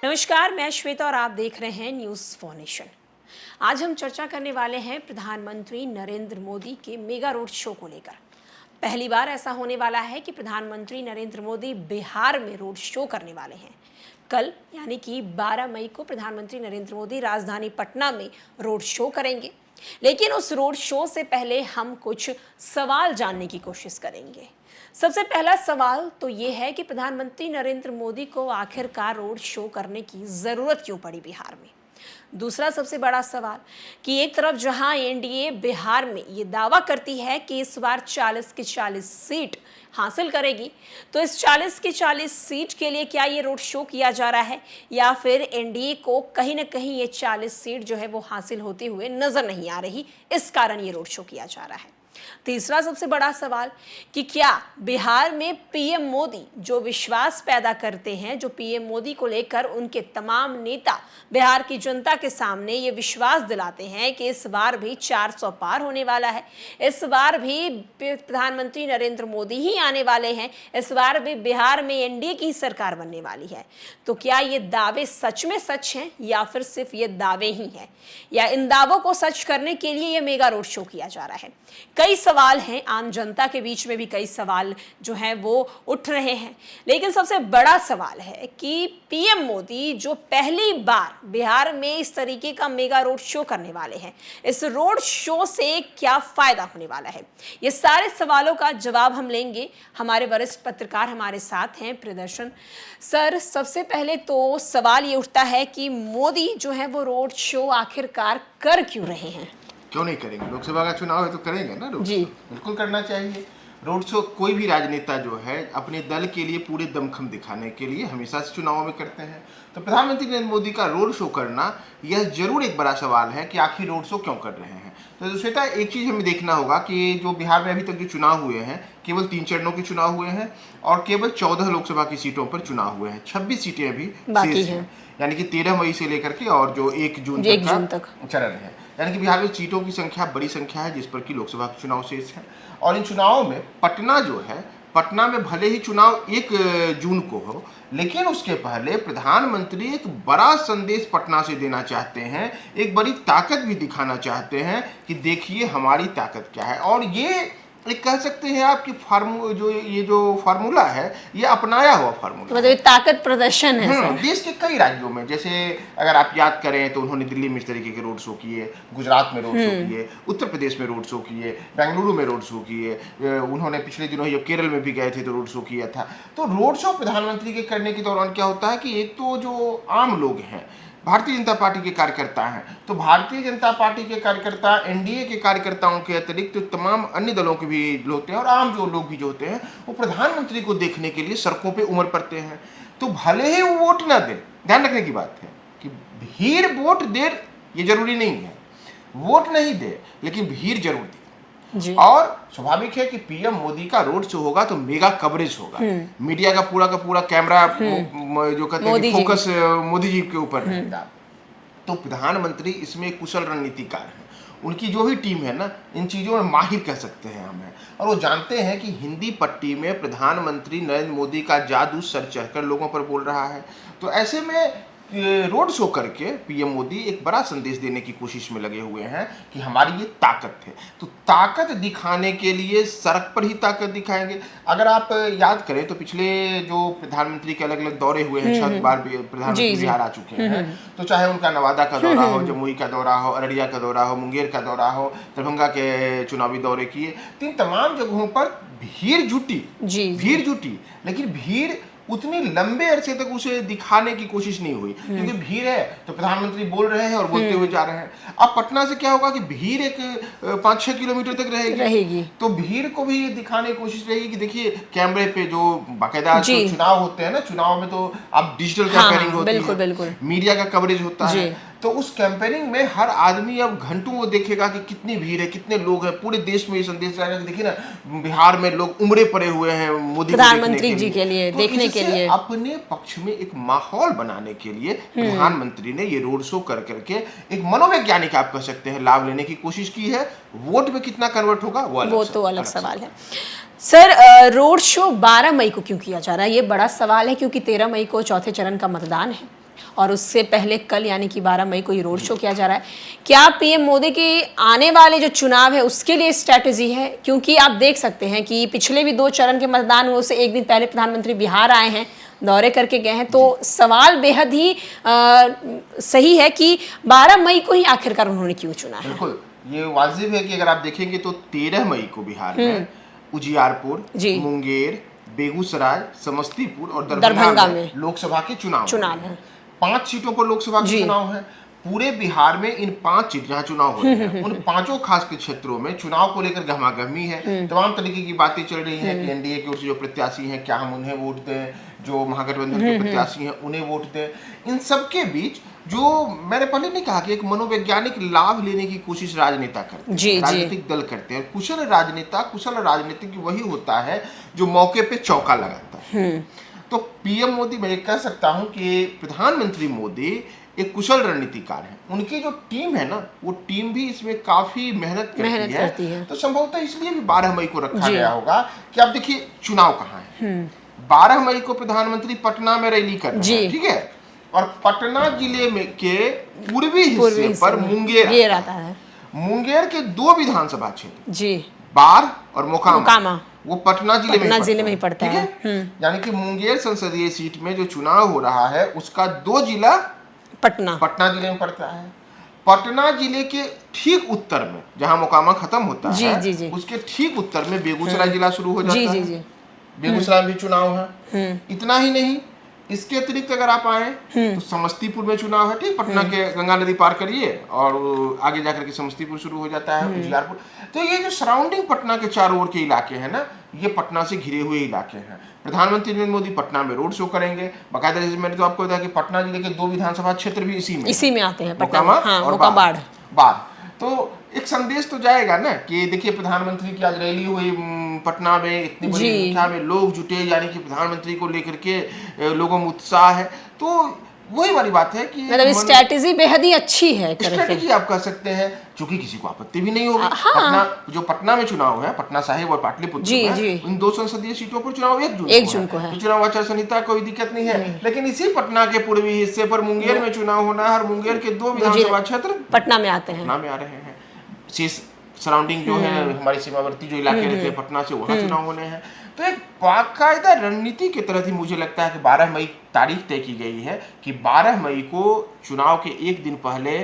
नमस्कार, मैं श्वेता और आप देख रहे हैं न्यूज़ फॉर नेशन। आज हम चर्चा करने वाले हैं प्रधानमंत्री नरेंद्र मोदी के मेगा रोड शो को लेकर। पहली बार ऐसा होने वाला है कि प्रधानमंत्री नरेंद्र मोदी बिहार में रोड शो करने वाले हैं। कल यानी कि 12 मई को प्रधानमंत्री नरेंद्र मोदी राजधानी पटना में रोड शो करेंगे, लेकिन उस रोड शो से पहले हम कुछ सवाल जानने की कोशिश करेंगे। सबसे पहला सवाल तो ये है कि प्रधानमंत्री नरेंद्र मोदी को आखिरकार रोड शो करने की जरूरत क्यों पड़ी बिहार में। दूसरा सबसे बड़ा सवाल कि एक तरफ जहां एनडीए बिहार में ये दावा करती है कि इस बार 40 की 40 सीट हासिल करेगी, तो इस 40 की 40 सीट के लिए क्या ये रोड शो किया जा रहा है या फिर एनडीए को कहीं ना कहीं ये 40 सीट जो है वो हासिल होते हुए नजर नहीं आ रही, इस कारण ये रोड शो किया जा रहा है। तीसरा सबसे बड़ा सवाल कि क्या बिहार में पीएम मोदी जो विश्वास पैदा करते हैं, जो पीएम मोदी को लेकर उनके तमाम नेता बिहार की जनता के सामने ये विश्वास दिलाते हैं कि इस बार भी 400 पार होने वाला है, इस बार भी प्रधानमंत्री नरेंद्र मोदी ही आने वाले हैं, इस बार भी बिहार में एनडीए की सरकार बनने वाली है, तो क्या ये दावे सच में सच हैं या फिर सिर्फ ये दावे ही हैं, या इन दावों को सच करने के लिए ये मेगा रोड शो किया जा रहा है। कई सवाल हैं, आम जनता के बीच में भी कई सवाल जो हैं वो उठ रहे हैं, लेकिन सबसे बड़ा सवाल है कि पीएम मोदी जो पहली बार बिहार में इस तरीके का मेगा रोड शो करने वाले हैं, इस रोड शो से क्या फायदा होने वाला है। ये सारे सवालों का जवाब हम लेंगे। हमारे वरिष्ठ पत्रकार हमारे साथ हैं, प्रदर्शन सर। सबसे पहले तो सवाल ये उठता है कि मोदी जो है वो रोड शो आखिरकार कर क्यों रहे हैं। क्यों नहीं करेंगे? लोकसभा का चुनाव है तो करेंगे ना रोड जी। शो। बिल्कुल करना चाहिए रोड शो। कोई भी राजनेता जो है अपने दल के लिए पूरे दमखम दिखाने के लिए हमेशा से चुनावों में करते हैं, तो प्रधानमंत्री नरेंद्र मोदी का रोड शो करना यह जरूर एक बड़ा सवाल है कि आखिर रोड शो क्यों कर रहे हैं। तो श्वेता, एक चीज़ हमें देखना होगा कि जो बिहार में अभी तक जो चुनाव हुए हैं केवल 3 चरणों के चुनाव हुए हैं और केवल 14 लोकसभा की सीटों पर चुनाव हुए हैं। 26 सीटें अभी शेष हैं, यानी कि 13 मई से लेकर के और जो 1 जून तक चरण है, यानी कि बिहार में सीटों की संख्या बड़ी संख्या है जिस पर कि लोकसभा के चुनाव शेष है। और इन चुनावों में पटना जो है, पटना में भले ही चुनाव 1 जून को हो, लेकिन उसके पहले प्रधानमंत्री एक बड़ा संदेश पटना से देना चाहते हैं, एक बड़ी ताकत भी दिखाना चाहते हैं कि देखिए हमारी ताकत क्या है। और ये एक कह सकते हैं आपकी जो फार्मूला है ये अपनाया हुआ फार्मूला, मतलब ताकत प्रदर्शन है सर। देश के कई राज्यों में, जैसे अगर आप याद करें तो उन्होंने दिल्ली में इस तरीके के रोड शो किए, गुजरात में रोड शो किए, उत्तर प्रदेश में रोड शो किए, बेंगलुरु में रोड शो किए, उन्होंने पिछले दिनों जब केरल में भी गए थे तो रोड शो किया था। तो रोड शो प्रधानमंत्री के करने के दौरान क्या होता है कि एक तो जो आम लोग हैं, भारतीय जनता पार्टी के कार्यकर्ता हैं, तो भारतीय जनता पार्टी के कार्यकर्ता एनडीए के कार्यकर्ताओं के अतिरिक्त तो तमाम अन्य दलों के भी लोग होते हैं और आम जो लोग भी जो होते हैं वो प्रधानमंत्री को देखने के लिए सड़कों पे उमड़ पड़ते हैं। तो भले ही वो वोट ना दे, ध्यान रखने की बात है कि भीड़ वोट दे ये जरूरी नहीं है, वोट नहीं दे लेकिन भीड़ जरूर दे। और स्वाभाविक है कि पीएम मोदी का रोड शो होगा तो मेगा कवरेज होगा, मीडिया का पूरा कैमरा जो कहते हैं फोकस मोदी जी के ऊपर रहेगा। तो प्रधानमंत्री इसमें कुशल रणनीतिकार हैं, उनकी जो भी टीम है ना इन चीज़ों में माहिर कह सकते हैं हमें, और वो जानते हैं कि हिंदी पट्टी में प्रधानमंत्री नरेंद्र मोदी का जादू सर चढ़कर लोगों पर बोल रहा है। तो ऐसे में रोड शो करके पीएम मोदी एक बड़ा संदेश देने की कोशिश में लगे हुए हैं कि हमारी ये ताकत है। तो ताकत दिखाने के लिए सड़क पर ही ताकत दिखाएंगे। अगर आप याद करें तो पिछले जो प्रधानमंत्री के अलग अलग दौरे हुए हैं, 6 बार प्रधानमंत्री बिहार आ चुके हैं, तो चाहे उनका नवादा का दौरा हो, जमुई का दौरा हो, अररिया का दौरा हो, मुंगेर का दौरा हो, दरभंगा के चुनावी दौरे किए, तो इन तमाम जगहों पर भीड़ जुटी, लेकिन भीड़ उतनी लंबे अरसे तक उसे दिखाने की कोशिश नहीं हुई, क्योंकि भीड़ है तो प्रधानमंत्री बोल रहे हैं और बोलते हुए जा रहे हैं। अब पटना से क्या होगा कि भीड़ एक 5-6 किलोमीटर तक रहेगी, तो भीड़ को भी ये दिखाने की कोशिश रहेगी कि देखिए कैमरे पे जो बाकायदा चुनाव होते हैं ना, चुनाव में तो अब डिजिटल कैंपेनिंग होती है, बिल्कुल मीडिया का कवरेज होता है, तो उस कैंपेनिंग में हर आदमी अब घंटों वो देखेगा कि कितनी भीड़ है, कितने लोग हैं। पूरे देश में ये संदेश जाएगा कि देखिए ना बिहार में लोग उमड़े पड़े हुए हैं मोदी प्रधानमंत्री जी के लिए देखने के लिए। अपने पक्ष में एक माहौल बनाने के लिए प्रधानमंत्री ने ये रोड शो कर करके एक मनोवैज्ञानिक आप कह सकते हैं लाभ लेने की कोशिश की है। वोट में कितना कन्वर्ट होगा वो तो अलग सवाल है। सर, रोड शो 12 मई को क्यों किया जा रहा है? ये बड़ा सवाल है क्योंकि 13 मई को चौथे चरण का मतदान है और उससे पहले कल यानी कि 12 मई को ये रोड शो किया जा रहा है। क्या पीएम मोदी के आने वाले जो चुनाव है उसके लिए स्ट्रैटेजी है? क्योंकि आप देख सकते हैं कि पिछले भी 2 चरण के मतदान हुए, उससे एक दिन पहले प्रधानमंत्री बिहार आए हैं, दौरे करके गए हैं। तो सवाल बेहद ही सही है कि 12 मई को ही आखिरकार उन्होंने क्यों चुना है। बिल्कुल, ये वाजिब है कि अगर आप देखेंगे तो 13 मई को बिहार में उजियारपुर, मुंगेर, बेगूसराय, समस्तीपुर और दरभंगा में लोकसभा के चुनाव है। 5 सीटों पर लोकसभा के चुनाव है। पूरे बिहार में इन 5 सीट जहाँ चुनाव हो रहे हैं उन 5 खास के क्षेत्रों में चुनाव को लेकर गहमागहमी है। तमाम तरीके की बातें चल रही हैं कि एनडीए की ओर से जो प्रत्याशी हैं क्या हम उन्हें वोट दें, जो महागठबंधन के प्रत्याशी हैं उन्हें वोट दें। इन सबके बीच जो मैंने पहले नहीं कहा कि एक मनोवैज्ञानिक लाभ लेने की कोशिश राजनेता करते हैं, राजनीतिक दल करते हैं। कुशल राजनेता, कुशल राजनीतिक वही होता है जो मौके पे चौका लगाता है। तो पीएम मोदी, मैं कह सकता हूं कि प्रधानमंत्री मोदी एक कुशल रणनीतिकार हैं। उनकी जो टीम है ना, वो टीम भी इसमें काफी मेहनत करती है। तो संभवतः इसलिए भी 12 मई को रखा गया होगा कि आप देखिए चुनाव कहाँ है। 12 मई को प्रधानमंत्री पटना में रैली कर रहे हैं, ठीक है, और पटना जिले में के पूर्वी हिस्से पर मुंगेर आता है। मुंगेर के 2 विधानसभा क्षेत्र, बार और मोकामा, वो पटना जिले में ही पड़ता है। यानी कि मुंगेर संसदीय सीट में जो चुनाव हो रहा है उसका 2 जिला पटना जिले में पड़ता है। पटना जिले के ठीक उत्तर में जहां मोकामा खत्म होता है उसके ठीक उत्तर में बेगूसराय जिला शुरू हो जाता है। बेगूसराय में भी चुनाव है। इतना ही नहीं, इसके अतिरिक्त अगर आप आए तो समस्तीपुर में चुनाव है, ठीक, पटना के गंगा नदी पार करिए और आगे जाकर के समस्तीपुर शुरू हो जाता है, उजियारपुर। तो ये जो सराउंडिंग पटना के चारों ओर के इलाके हैं ना, ये पटना से घिरे हुए इलाके हैं। प्रधानमंत्री नरेंद्र मोदी पटना में रोड शो करेंगे। बाकायदा जैसे मैंने तो आपको बताया कि पटना जिले के 2 विधानसभा क्षेत्र भी इसी में आते हैं, मोकामा और बाढ़। तो एक संदेश तो जाएगा ना कि देखिए प्रधानमंत्री की आज रैली हुई पटना में, इतनी बड़ी संख्या में लोग जुटे, यानी कि प्रधानमंत्री को लेकर के लोगों में उत्साह है। तो वही वाली बात है कि मतलब स्ट्रैटेजी बेहद ही अच्छी है। स्ट्रैटेजी आप कह सकते हैं, चूंकि किसी को आपत्ति भी नहीं होगी। पटना में चुनाव है, पटना साहिब और पाटलिपुत्र में, इन 2 संसदीय सीटों पर चुनाव 1 जून को है। तो चुनाव आचार संहिता कोई दिक्कत नहीं है। लेकिन इसी पटना के पूर्वी हिस्से पर मुंगेर में चुनाव होना है और मुंगेर के 2 विधानसभा क्षेत्र पटना में आते हैं, आ रहे हैं। सराउंडिंग जो है हमारे सीमावर्ती जो इलाके रहते हैं पटना से, वहां चुनाव होने हैं। तो एक बाकायदा रणनीति की तरह ही मुझे लगता है कि 12 मई तारीख तय की गई है कि 12 मई को चुनाव के 1 दिन पहले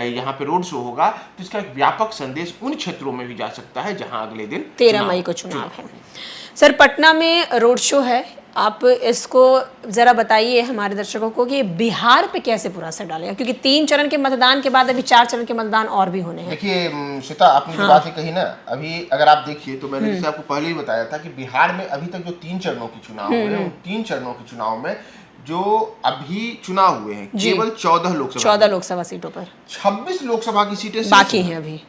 यहाँ पे रोड शो होगा। तो इसका एक व्यापक संदेश उन क्षेत्रों में भी जा सकता है जहां अगले दिन 13 मई को चुनाव है। सर, पटना में रोड शो है, आप इसको जरा बताइए हमारे दर्शकों को कि बिहार पे कैसे पूरा असर डालेगा, क्योंकि 3 चरण के मतदान के बाद अभी 4 चरण के मतदान और भी होने हैं। देखिए श्वेता, आपने जो बात कही ना, अभी अगर आप देखिए तो मैंने जैसे आपको पहले ही बताया था कि बिहार में अभी तक जो 3 चरणों के चुनाव हुए हैं, उन 3 चरणों के चुनाव में जो अभी चुनाव हुए हैं केवल 14 लोकसभा सीटों पर 26 लोकसभा की सीटें बाकी हैं अभी,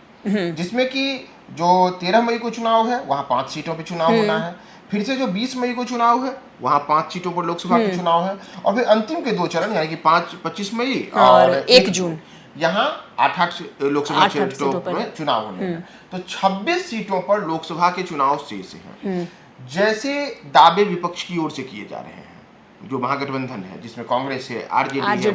जिसमें कि जो 13 मई को चुनाव है वहां 5 सीटों पे चुनाव होना है। फिर से जो 20 मई को चुनाव है वहां 5 सीटों पर लोकसभा के चुनाव है। और फिर अंतिम के 2 चरण यानी कि 25 मई और 1 जून यहाँ 8 लोकसभा सीटों में चुनाव होने हैं। तो 26 सीटों पर लोकसभा के चुनाव शेष हैं। जैसे दावे विपक्ष की ओर से किए जा रहे हैं, जो महागठबंधन है जिसमें कांग्रेस है, आरजेडी है,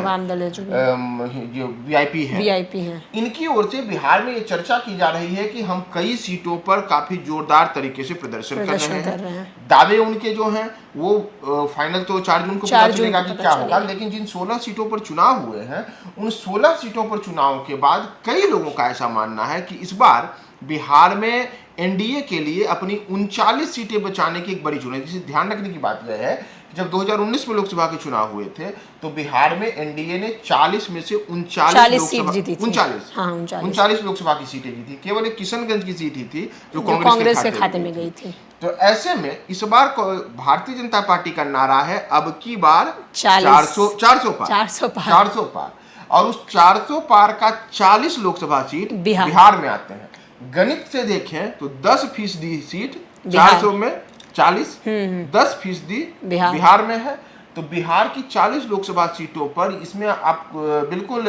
वाम दल है, जो वीआईपी है, इनकी ओर से बिहार में ये चर्चा की जा रही है कि हम कई सीटों पर काफी जोरदार तरीके से प्रदर्शन कर रहे हैं। दावे उनके जो हैं वो फाइनल तो 4 जून को पता चलेगा कि क्या होगा। लेकिन जिन 16 सीटों पर चुनाव हुए हैं, उन 16 सीटों पर चुनाव के बाद कई लोगों का ऐसा मानना है कि इस बार बिहार में एनडीए के लिए अपनी 39 सीटें बचाने की एक बड़ी चुनौती। जिसे ध्यान रखने की बात यह है कि जब 2019 में लोकसभा के चुनाव हुए थे तो बिहार में एनडीए ने 40 में से 39 लोकसभा की सीटें जीती। केवल एक किशनगंज की सीट ही थी जो कांग्रेस के खाते में गई थी। तो ऐसे में इस बार भारतीय जनता पार्टी का नारा है अब की बार 400 पार, और उस 400 पार का 40 लोकसभा सीट बिहार में आते हैं। गणित से देखें तो 10% सीट 400 में 40, 10% बिहार में है। तो तो बिहार की 40 लोकसभा सीटों पर इसमें आप बिल्कुल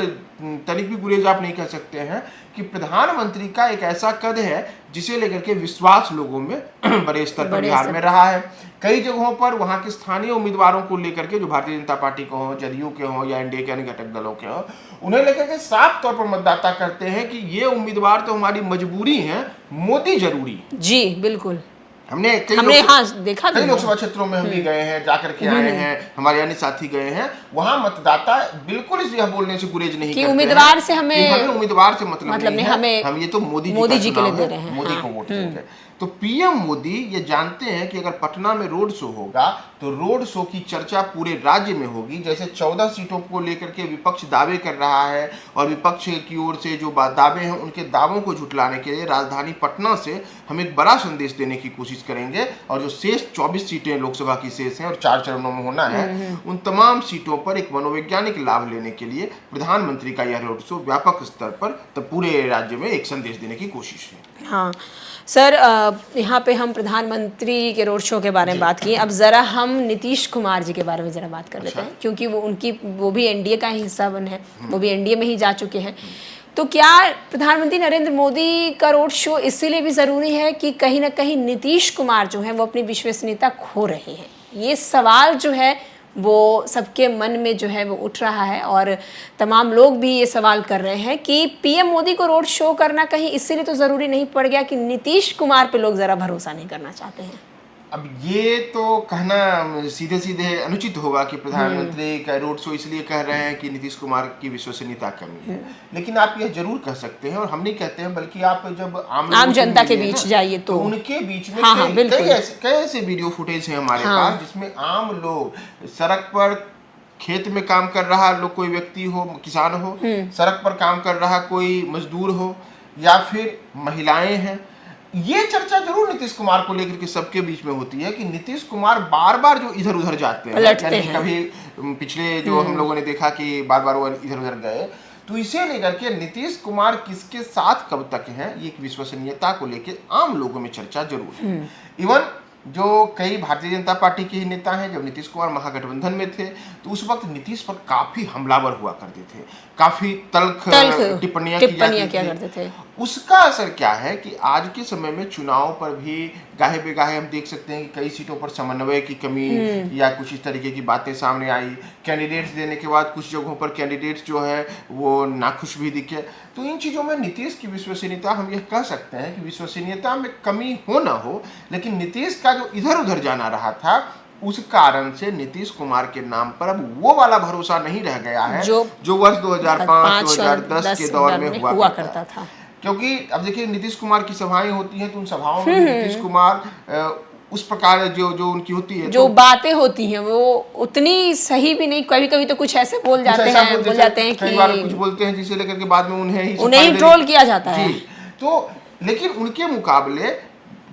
तनिक भी गुरेज आप नहीं कर सकते हैं कि प्रधानमंत्री का एक ऐसा कद है जिसे लेकर के विश्वास लोगों में बड़े स्तर पर बिहार में रहा है। कई जगहों पर वहां के स्थानीय उम्मीदवारों को लेकर के, जो भारतीय जनता पार्टी को हो, जदयू के हो या एनडीए के अन्य घटक दलों के हो, उन्हें लेकर के साफ तौर पर मतदाता करते हैं कि ये उम्मीदवार तो हमारी मजबूरी है, मोदी जरूरी है। जी बिल्कुल। हमने देखा कई लोकसभा क्षेत्रों में हम भी गए हैं, जाकर के आए हैं, हमारे अन्य साथी गए हैं, वहां मतदाता बिल्कुल इस यह बोलने से गुरेज नहीं करते उम्मीदवार से हमें उम्मीदवार से मतलब नहीं है, हम ये तो मोदी जी के लिए दे रहे हैं, मोदी को वोट देंगे। तो पीएम मोदी ये जानते हैं कि अगर पटना में रोड शो होगा तो रोड शो की चर्चा पूरे राज्य में होगी। जैसे 14 सीटों को लेकर के विपक्ष दावे कर रहा है और विपक्ष की ओर से जो दावे हैं उनके दावों को झुटलाने के लिए राजधानी पटना से हम एक बड़ा संदेश देने की कोशिश करेंगे और जो शेष 24 सीटें लोकसभा की शेष हैं और 4 चरणों में होना है, उन तमाम सीटों पर एक मनोवैज्ञानिक लाभ लेने के लिए प्रधानमंत्री का यह रोड शो व्यापक स्तर पर तो पूरे राज्य में एक संदेश देने की कोशिश है। हाँ सर, यहाँ पे हम प्रधानमंत्री के रोड शो के बारे में बात की। अब ज़रा हम नीतीश कुमार जी के बारे में ज़रा बात कर लेते हैं, क्योंकि वो भी एनडीए का ही हिस्सा बने हैं, वो भी एनडीए में ही जा चुके हैं। तो क्या प्रधानमंत्री नरेंद्र मोदी का रोड शो इसीलिए भी ज़रूरी है कि कहीं ना कहीं नीतीश कुमार जो है वो अपनी विश्वसनीयता खो रहे हैं? ये सवाल जो है वो सबके मन में जो है वो उठ रहा है और तमाम लोग भी ये सवाल कर रहे हैं कि पीएम मोदी को रोड शो करना कहीं इसीलिए तो ज़रूरी नहीं पड़ गया कि नीतीश कुमार पे लोग ज़रा भरोसा नहीं करना चाहते हैं? अब ये तो कहना सीधे सीधे अनुचित होगा कि प्रधानमंत्री का रोड शो इसलिए कह रहे हैं कि नीतीश कुमार की विश्वसनीयता कमी है, लेकिन आप यह जरूर कह सकते हैं, और हम नहीं कहते हैं बल्कि आप जब आम जनता के बीच जाइए तो उनके बीच में कई ऐसे वीडियो फुटेज है हमारे पास जिसमें आम लोग सड़क पर, खेत में काम कर रहा लोग, कोई व्यक्ति हो, किसान हो, सड़क पर काम कर रहा कोई मजदूर हो या फिर महिलाएं हैं, ये चर्चा जरूर नीतीश कुमार को लेकर के सबके बीच में होती है कि नीतीश कुमार बार बार जो इधर उधर जाते हैं, कभी पिछले जो हम लोगों ने देखा कि बार बार वो इधर उधर गए, तो इसे लेकर के नीतीश कुमार किसके साथ कब तक हैं, ये विश्वसनीयता को लेकर आम लोगों में चर्चा जरूर है। इवन जो कई भारतीय जनता पार्टी के ही नेता हैं, जब नीतीश कुमार महागठबंधन में थे तो उस वक्त नीतीश पर काफी हमलावर हुआ करते थे, काफी तल्ख टिप्पणियां किया करते थे। उसका असर क्या है कि आज के समय में चुनाव पर भी गाहे बेगाहे हम देख सकते हैं कि कई सीटों पर समन्वय की कमी या कुछ इस तरीके की बातें सामने आई। कैंडिडेट्स देने के बाद कुछ जगहों पर कैंडिडेट्स जो है वो नाखुश भी दिखे। तो इन चीज़ों में नीतीश की विश्वसनीयता, हम यह कह सकते हैं कि विश्वसनीयता में कमी हो ना हो, लेकिन नीतीश का जो इधर उधर जाना रहा था उस कारण से नीतीश कुमार के नाम पर अब वो वाला भरोसा नहीं रह गया है जो वर्ष 2005-2010 के दौर में हुआ करता था। क्योंकि अब देखिए नीतीश कुमार की सभाएं होती हैं तो उन सभाओं में नीतीश कुमार उस प्रकार जो उनकी होती है, जो बातें होती हैं वो उतनी सही भी नहीं, कभी कभी तो कुछ ऐसे बोल जाते हैं कई बार कुछ बोलते हैं जिसे लेकर के बाद में उन्हें ही ट्रोल किया जाता है। तो लेकिन उनके मुकाबले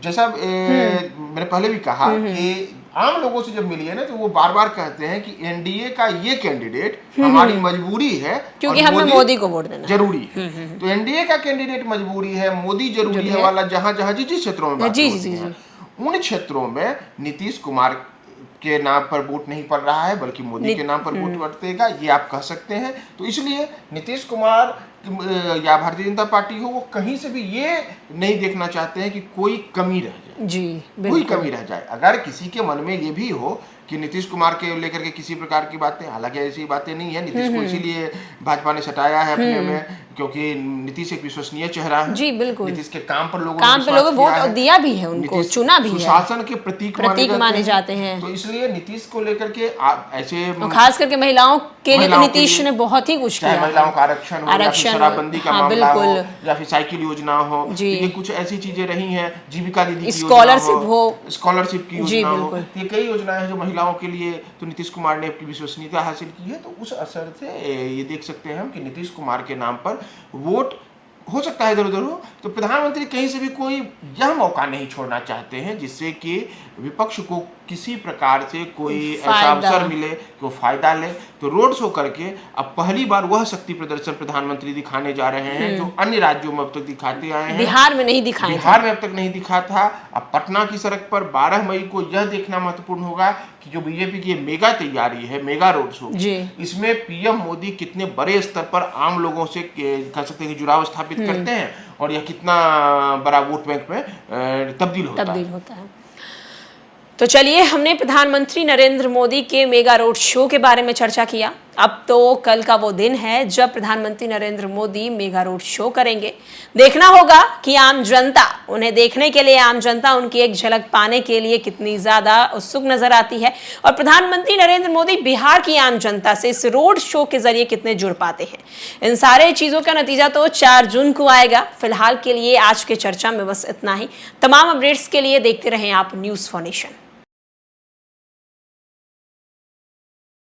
जैसा मैंने पहले भी कहा कि आम लोगों से जब मिलिए ना तो वो बार बार कहते हैं कि एनडीए का ये कैंडिडेट हमारी मजबूरी है, क्योंकि हमें मोदी को वोट देना जरूरी है। तो एनडीए का कैंडिडेट मजबूरी है, मोदी जरूरी है वाला जहां जिस क्षेत्रों में बात होती है, उन क्षेत्रों में नीतीश कुमार के नाम पर वोट नहीं पड़ रहा है बल्कि मोदी के नाम पर वोट पड़ेगा, ये आप कह सकते हैं। तो इसलिए नीतीश कुमार या भारतीय जनता पार्टी हो, वो कहीं से भी ये नहीं देखना चाहते हैं कि कोई कमी रह जाए, कोई कमी रह जाए। अगर किसी के मन में ये भी हो कि नीतीश कुमार के लेकर के किसी प्रकार की बातें, हालांकि ऐसी बातें नहीं है, नीतीश को इसीलिए भाजपा ने सटाया है अपने में, क्योंकि नीतीश एक विश्वसनीय चेहरा है। जी बिल्कुल, नीतीश के काम पर लोगों वोट दिया भी है, उनको चुना भी है, सुशासन के प्रतीक माने जाते हैं। तो इसलिए नीतीश को लेकर के ऐसे खास करके महिलाओं के लिए नीतीश ने बहुत ही कुछ किया, महिलाओं का आरक्षण हो या शराबबंदी का मामला हो या फिर साइकिल योजना हो, ये कुछ ऐसी चीजें रही हैं, जीविका दीदी स्कॉलरशिप की योजना हो, ये कई योजनाएं हैं जो महिलाओं के लिए तो नीतीश कुमार ने अपनी विश्वसनीयता हासिल की है। तो उस असर से ये देख सकते हैं हम कि नीतीश कुमार के नाम पर वोट हो सकता है इधर उधर हो। तो प्रधानमंत्री कहीं से भी कोई यह मौका नहीं छोड़ना चाहते हैं जिससे कि विपक्ष को किसी प्रकार से कोई ऐसा फायदा। अवसर मिले कि वो फायदा ले, तो रोड शो करके अब पहली बार वह शक्ति प्रदर्शन प्रधानमंत्री दिखाने जा रहे हैं जो अन्य राज्यों में अब तक दिखाते आए हैं। बिहार में नहीं दिखाए थे। बिहार में अब तक नहीं दिखा था। अब पटना की सड़क पर 12 मई को यह देखना महत्वपूर्ण होगा कि जो बीजेपी की ये मेगा तैयारी है, मेगा रोड शो, जी। इसमें पीएम मोदी कितने बड़े स्तर पर आम लोगों से कह सकते हैं कि जुड़ाव स्थापित करते हैं और यह कितना बड़ा वोट बैंक में तब्दील होता है। तो चलिए, हमने प्रधानमंत्री नरेंद्र मोदी के मेगा रोड शो के बारे में चर्चा किया। अब तो कल का वो दिन है जब प्रधानमंत्री Narendra Modi mega road show करेंगे। देखना होगा कि आम जनता उन्हें देखने के लिए, आम जनता उनकी एक झलक पाने के लिए कितनी ज्यादा उत्सुक नजर आती है और प्रधानमंत्री नरेंद्र मोदी बिहार की आम जनता से इस रोड शो के जरिए कितने जुड़ पाते हैं। इन सारे चीजों का नतीजा तो 4 जून को आएगा। फिलहाल के लिए आज के चर्चा में बस इतना ही। तमाम अपडेट्स के लिए देखते रहें आप न्यूज़4नेशन।